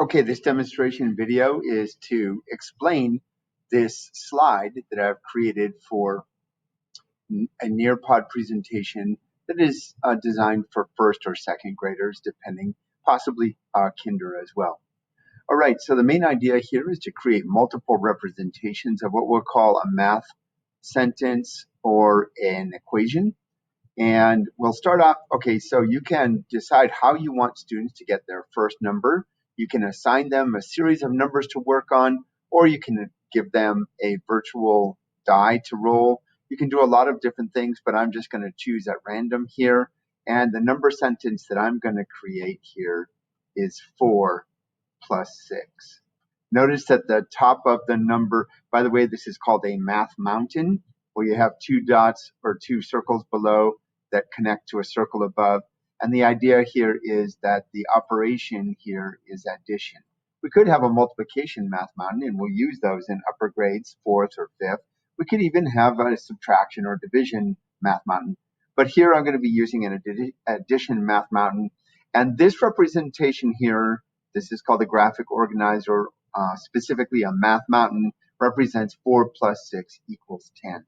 Okay, this demonstration video is to explain this slide that I've created for a Nearpod presentation that is designed for first or second graders, depending, possibly kinder as well. All right, so the main idea here is to create multiple representations of what we'll call a math sentence or an equation. And we'll start off, okay, so you can decide how you want students to get their first number. You can assign them a series of numbers to work on, or you can give them a virtual die to roll. You can do a lot of different things, but I'm just going to choose at random here. And the number sentence that I'm going to create here is 4 plus 6. Notice that the top of the number, by the way, this is called a math mountain, where you have two dots or two circles below that connect to a circle above. And the idea here is that the operation here is addition. We could have a multiplication math mountain, and we'll use those in upper grades, 4th or 5th. We could even have a subtraction or division math mountain. But here I'm going to be using an addition math mountain. And this representation here, this is called a graphic organizer, specifically a math mountain, represents 4 plus 6 equals 10.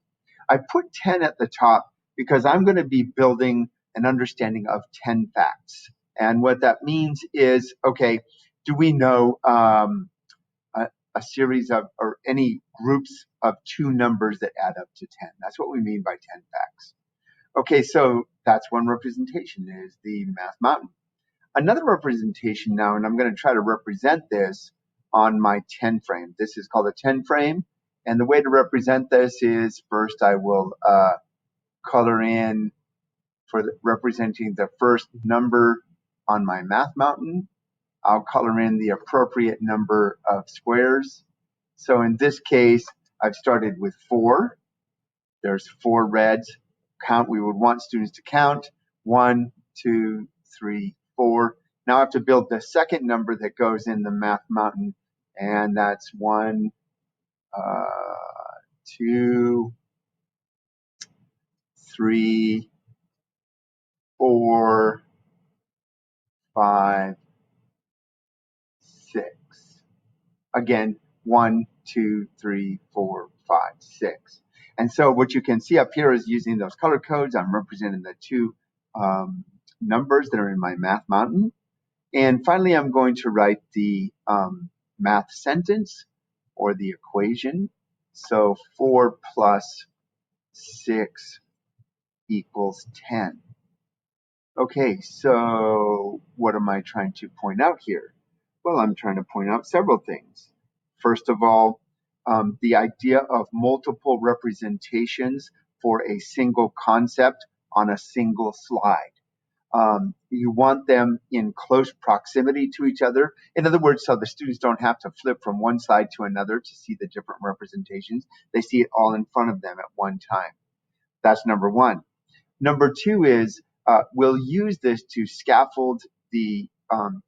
I put 10 at the top because I'm going to be building an understanding of 10 facts. And what that means is, okay, do we know a series of, or any groups of two numbers that add up to 10? That's what we mean by 10 facts. Okay, so that's one representation, is the math mountain. Another representation now, and I'm going to try to represent this on my 10 frame. This is called a 10 frame. And the way to represent this is, first I will color in for representing the first number on my math mountain. I'll color in the appropriate number of squares. So in this case, I've started with 4. There's 4 reds. Count, we would want students to count 1, 2, 3, 4. Now I have to build the second number that goes in the math mountain, and that's 1, 2, 3, 4, 5, 6. Again, 1, 2, 3, 4, 5, 6. And so what you can see up here is using those color codes, I'm representing the two numbers that are in my math mountain. And finally, I'm going to write the math sentence or the equation. So 4 plus 6 equals 10. Okay, so what am I trying to point out here? Well, I'm trying to point out several things. First of all, the idea of multiple representations for a single concept on a single slide. You want them in close proximity to each other. In other words, so the students don't have to flip from one slide to another to see the different representations. They see it all in front of them at one time. That's number one. Number two is we'll use this to scaffold the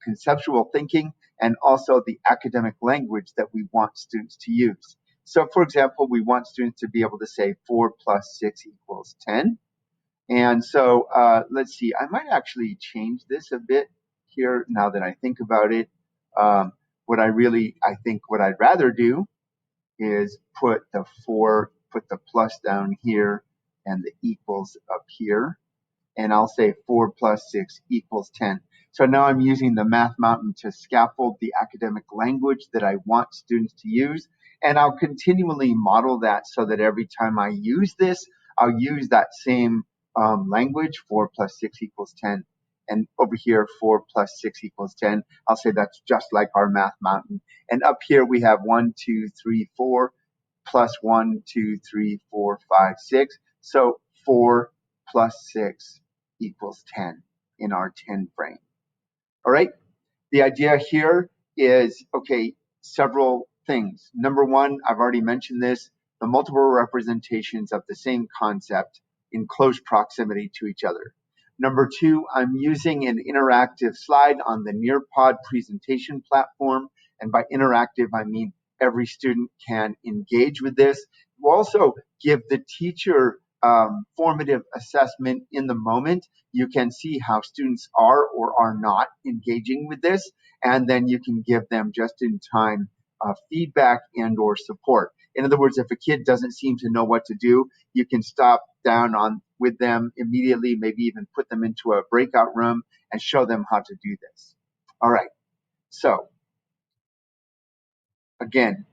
conceptual thinking and also the academic language that we want students to use. So for example, we want students to be able to say 4 plus 6 equals 10. And so let's see, I might actually change this a bit here now that I think about it. What I'd rather do is put the plus down here and the equals up here. And I'll say 4 plus 6 equals 10. So now I'm using the math mountain to scaffold the academic language that I want students to use. And I'll continually model that so that every time I use this, I'll use that same language, 4 plus 6 equals 10. And over here, 4 plus 6 equals 10. I'll say that's just like our math mountain. And up here, we have 1, 2, 3, 4, plus 1, 2, 3, 4, 5, 6. So 4 plus 6 equals 10 in our 10 frame. All right. The idea here is, okay, several things. Number one, I've already mentioned this, the multiple representations of the same concept in close proximity to each other. Number two, I'm using an interactive slide on the Nearpod presentation platform. And by interactive, I mean every student can engage with this. We'll also give the teacher formative assessment in the moment. You can see how students are or are not engaging with this, and then you can give them just in time feedback and or support. In other words, if a kid doesn't seem to know what to do, you can stop down on with them immediately, maybe even put them into a breakout room and show them how to do this. All right, so again,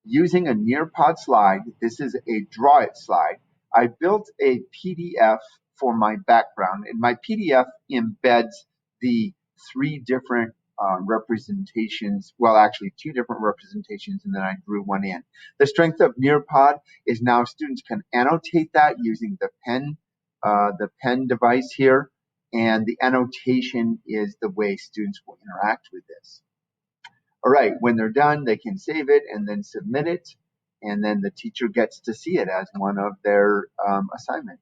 using a Nearpod slide, this is a Draw It slide. I built a PDF for my background, and my PDF embeds the three different representations, well, actually two different representations, and then I drew one in. The strength of Nearpod is now students can annotate that using the pen device here, and the annotation is the way students will interact with this. All right, when they're done, they can save it and then submit it, and then the teacher gets to see it as one of their assignments.